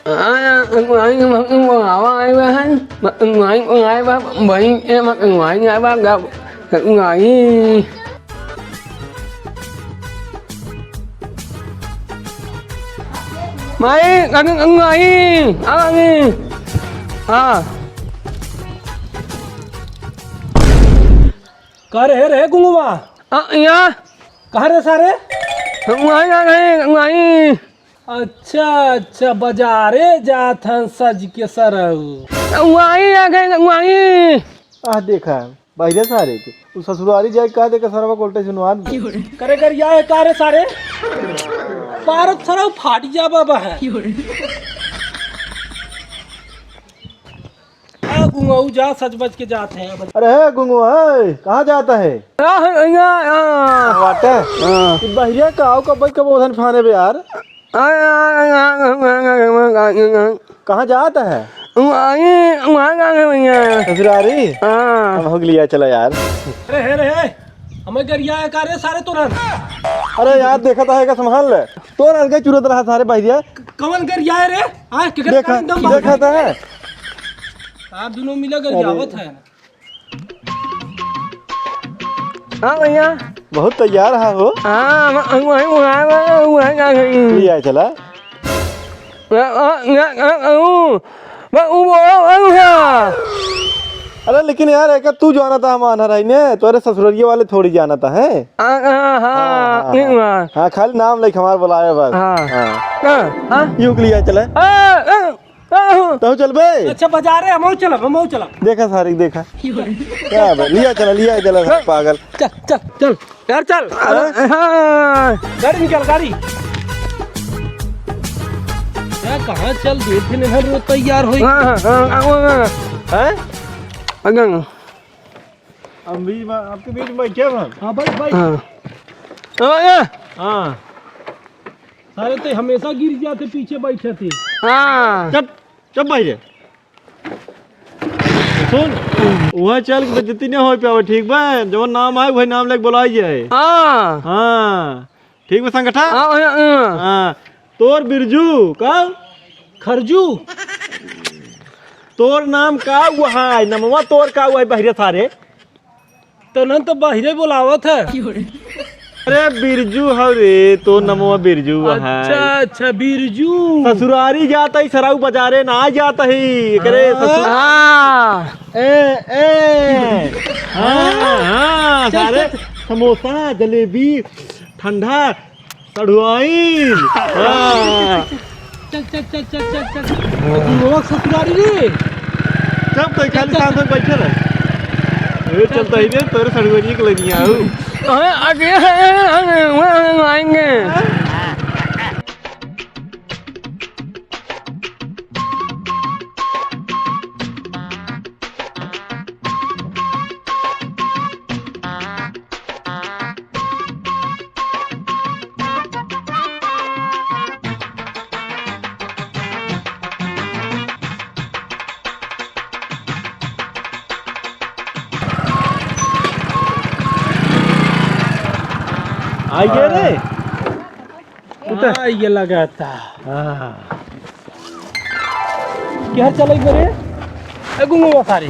ngoại bảo ai ba hết ngoại ba bệnh em ngoại ba gặp ngoại mấy gần ngoại à कहाँ रे गुंगुमा? यहाँ कहाँ रे सारे? ngoại ra đây ngoại अच्छा अच्छा बाजारे जात हन सज के सरऊ। ngoại ra đây ngoại आ देखा भाई सारे के तू ससुराली जाए कहा देखा सरवा कोल्टे सुनवान करे कर या कारे सारे पारत सरऊ फाट जा बाबा है। गुंगऊ जा सच बच के जाते हैं। अरे है गुंगू है कहाँ जाता है वाटे बहिरिया काव कब कब उधन फाने पे यार कहाँ जाता है ससुरारी हो लिया चला यार। अरे हमें गरिया है कारे सारे तुरंत। अरे यार देखा था संभाल ले तो अलग चुरत रहा सारे बहिरिया कवन गरिया है रे? हाँ देखा था है आप दोनों मिला कर जावत है। हाँ भैया बहुत तैयार है हो लिया चला अरे लेकिन यार एक तू जाना था हम आना रही ने तोरे ससुरिया वाले थोड़ी जाना था है हाँ खाली नाम लेके हमारे बुलाया बस यूं लिया चला तो चल बे। अच्छा बाजारे हम चला देखा सारी देखा क्या लिया चला पागल चल यार चल गाड़ी निकल गाड़ी क्या कहाँ चल देखे नहीं रोज तैयार हो आपके बीच में क्या हाँ भाई हाँ सारे तो हमेशा गिर जाते पीछे बैठे थे। चप भाई रे सुन वह चल जितनी नहीं हो पावे ठीक बा जो नाम है वही नाम लेके बुलाई जाए। हाँ ठीक बा संगठा हाँ तोर बिरजू का खरजू तोर नाम का हुआ है नमवा तोर का हुआ है बहिरे सारे तो न तो बाहरे बुलावत है। अरे बिरजू है रे तो नमवा बिरजू है। अच्छा बिरजू ससुरारी जाता ही सराऊ बाजारे ना जाता ही करे सारे समोसा जलेबी ठंडा सड़ुआइन चल ससुरारी रे सब तो खाली साथ में बैठे रहे चलता ही रे तोरे सड़ुआइन के लगी आऊ आगे आएंगे आइए रे ये लगा था क्या चले करे गुंगुआ सारे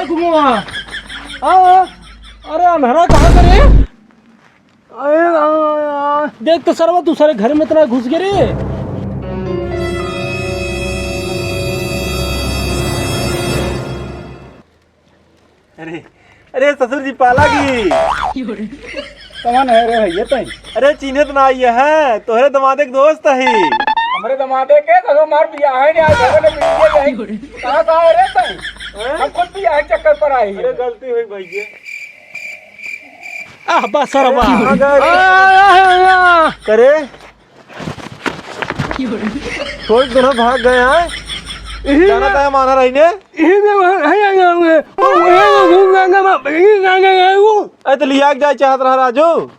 गुंगुआ अरे अंधेरा कहाँ करे? देख तो सरवा दूसरे घर में इतना घुस गए रे। अरे ससुर जी पाला की कौन है रे भैया तई? अरे चीने तो ना आई है तोहरे दमादे के दोस्त ही हमारे दमादे के तो मार बिया है नहीं आज घर में मिल गए कहां का है रे तई? हम खुद भी आए चक्कर पर आए। अरे गलती हुई भैया बस सरवा करे कोई दोनों भाग गए हैं जाना था माना रही ने तो लिया जाए चाहत रहा राजू।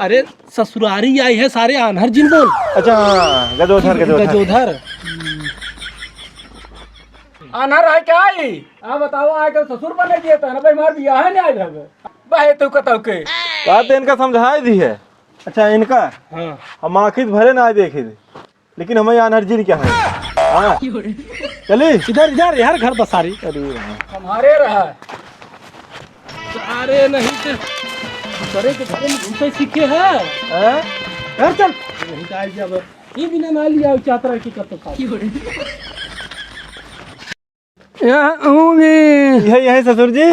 अरे ससुरारी आई है सारे आनहर जिन बोल। अच्छा हाँ गजोधर गजोधर आना रहा क्या आई हाँ बताओ आए के ससुर बने दिए था ना भाई मार बिया है नहीं आए रहे भाई तू कतौ के बात इनका समझाई दी है। अच्छा इनका हाँ हम आखिर भले ना देखे थे लेकिन हमें एनर्जी क्या है। हाँ चली इधर इधर यार घर बसारी। हमारे रहा अरे नहीं तो करे के घरे में घूमते सीखे है। हैं? घर चल नहीं जाए जब ये बिना ना लिया चातरा की कत खा यही ससुर जी।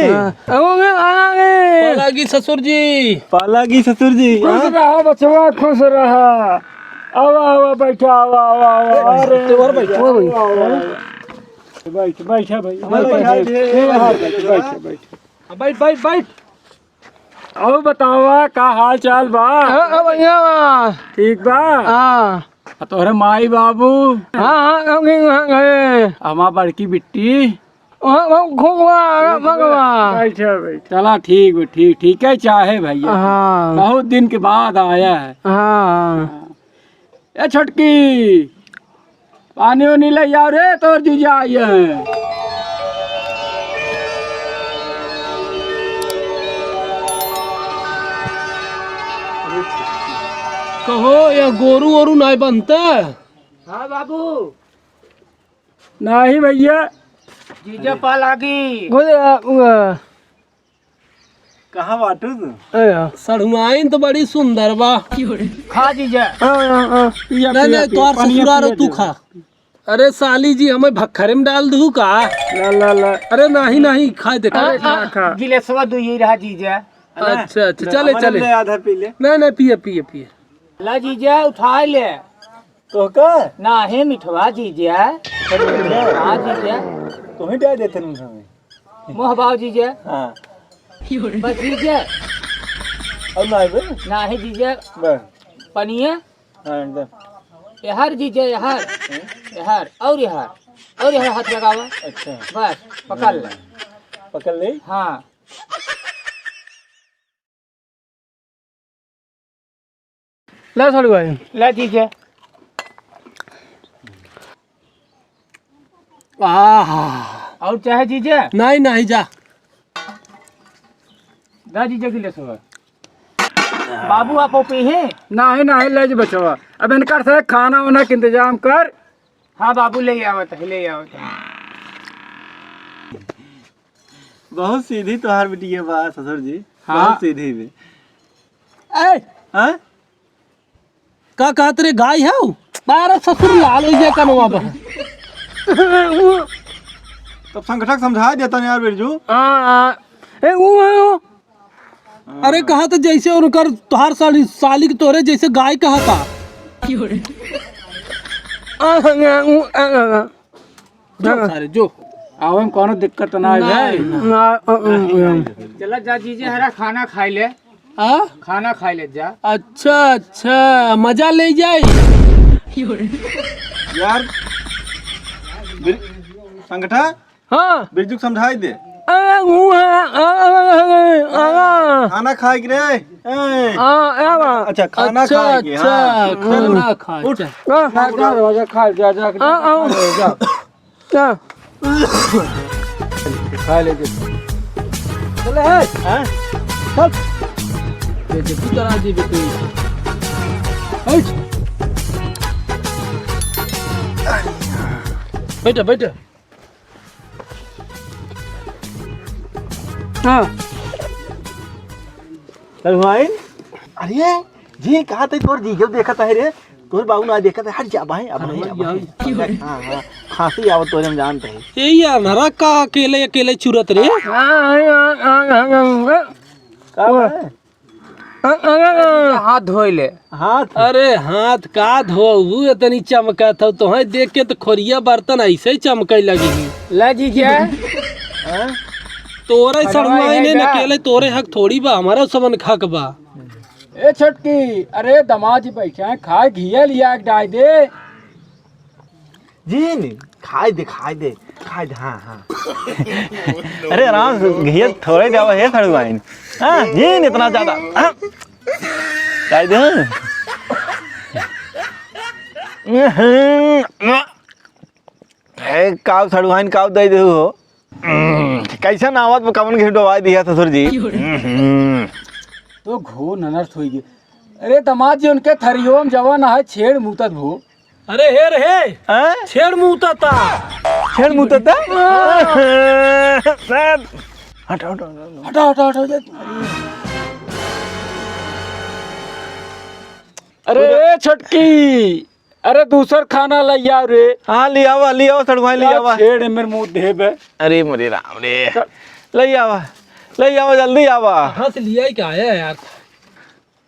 पालागी ससुर जी। पालागी ससुर जी। खुश रहा बचवा खुश रहा आवा आवा बैठा आवा आवा आवा अरे और बैठ बैठ बैठा भाई बैठ बैठ बैठ। आओ बतावा का हाल चाल बा ठीक बा तोहरे माई बाबू हमार बड़की बिट्टी बैठा बैठ चला ठीक बा ठीक ठीक है चाहे भैया बहुत दिन के बाद आया है ए छोटकी पानी वानी ले आओ रे तोर जीजा आई है कहो या गोरू ओरू नहीं बनता। हाँ बाबू नहीं भैया जीजा पालागी कहाँ बाटू तू? सड़ुआइन तो बड़ी सुंदर बा। खा जीजा नहीं नहीं तोर ससुराल तू खा। अरे साली जी हमें भक्खरे में डाल दू का। ला ला ला अरे नहीं नहीं खा दे खा गिलेसवा दू ये रहा जीजा अच्छा अच्छा चले चले आधा पी ले। नहीं नहीं पिए पिए पिए। ला जीजा उठा ले तो का ना है मिठवा जीजा हाँ जीजा तो ही दे देते हमें। मोह बाव जीजा हाँ बस जीजा अब ना बे ना है जीजा बस पनिया हाँ एकदम यहर जीजा यहर यहर और यहर हाथ लगावा अच्छा बस पकड़ ले पकड़ ले। हाँ ला थोड़ी भाई ला जीजा और चाहे जीजा नहीं नहीं जा दा जीजा गिलेसवा बाबू आप पे हैं ना है ले बचवा अब इनकर से खाना वाना के इंतजाम कर हाँ बाबू ले आवत है ले आवत है बहुत सीधी तोहार बेटी है बात ससुर जी। हाँ। बहुत सीधी भी। ए हाँ का कहत रे गाय है बारह ससुर लाल हो जाए कनवा बा। तब संगठक समझा देता नहीं यार बिरजू। अरे कहा तो जैसे उनकर तोहार साली साली के तोरे जैसे गाय कहा था। जो सारे जो आओ हम कोनो दिक्कत ना है चला जा जीजे हरा खाना खाई ले आ? खाना खाई ले जा अच्छा अच्छा मजा ले जाए यार संगठा हाँ बिरजू को समझाई दे खाना खाए रे। अच्छा खाना अच्छा खाएगी। अच्छा हाँ। खाना खा उठ। अच्छा। खा जा जा खा ले चले है हाँ? ये देखो जरा जी बेटे बैठा बैठा हाँ अरे जी कहा थे तोर जी जब देखा था रे तोर बाबू ना देखा था हट जा भाई अब नहीं। हाँ हाँ खांसी आवत तो हम जानते हैं। ये यार नरा का अकेले अकेले चुरत रे हाथ धोई ले हाथ अरे हाथ का धोऊ इतनी चमका था तो देख के तो खोरिया बर्तन ऐसे ही चमके लगी ला जीजे तोरे सड़ुआई ने अकेले तोरे हक थोड़ी बा हमारा सबन खक बा। ए छोटकी अरे दमाद जी बैठे हैं खाए घिया लिया डाल दे जी नहीं खाए दे हाँ हाँ अरे आराम से घी थोड़े जावा है सड़ुआइन। हाँ जी नहीं इतना ज्यादा खाए दे काव सड़ुहाइन काव दे दे हो कैसा नावत में कमन घिडवा दिया ससुर जी। तो घो ननर्थ होई गे। अरे दामाद जी उनके थरियोम जवान है छेड़ मुतत भो। अरे हे रे हैं छेड़ मुँहता था। छेड़ मुतता सर हट हट हटा हटा हटा। अरे छटकी, अरे दूसर खाना ले आओ रे। हाँ ले आओ सड़ुहाइन ले आवा। छेड़ मेरे मुंह देब। अरे मोरे राम रे ले आवा जल्दी आवा। कहाँ से लिया ही क्या है यार।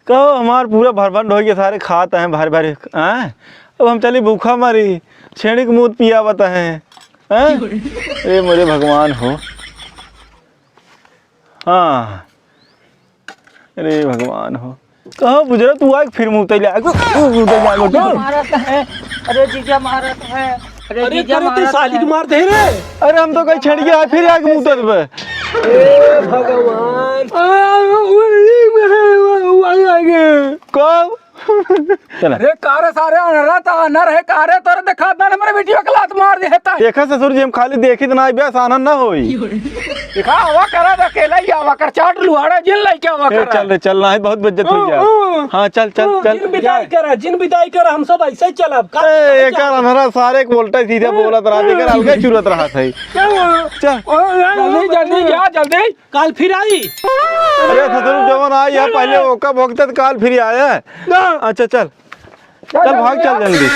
कहो हमार पूरा भरभंड हो गया सारे खाते हैं भारी भारी हैं। अब हम चली भूखा मारी छेड़ी के मुँह पिया बता हैं। अरे मेरे भगवान हो। हाँ अरे भगवान हो कहाँ गुजरा तू आग फिर मुँह तैयार अरे जीजा मारत है। अरे तेरी साली की मार दे रे। अरे हम तो कहीं छड़ गया फिर आग मुँह तर पे। भगवान कब चला अरे कारे सारे अनर है कारे तोरे देखा ना मेरे बेटी का लात मार दे हेता। देखा ससुर जी हम खाली देखी तो ना ब्याह आनंद ना होई। देखा हवा करा अकेला ही हवा कर चाट लुहाड़ा जिन लाई क्या हवा ए, करा। चल रे चलना है बहुत बेइज्जत हो गया। हाँ चल चल चल जिन विदाई कर हम सब ऐसे ही चलब। एक अनहरा सारे बोलता सीधा बोलत रहा देकर अलगे चुरत रहा सही। चल जल्दी जल्दी जा जल्दी। कल फिर आई। अरे ससुर जवान आया पहले ओका भोगता काल फिर आया। अच्छा चल भाग चल जल्दी।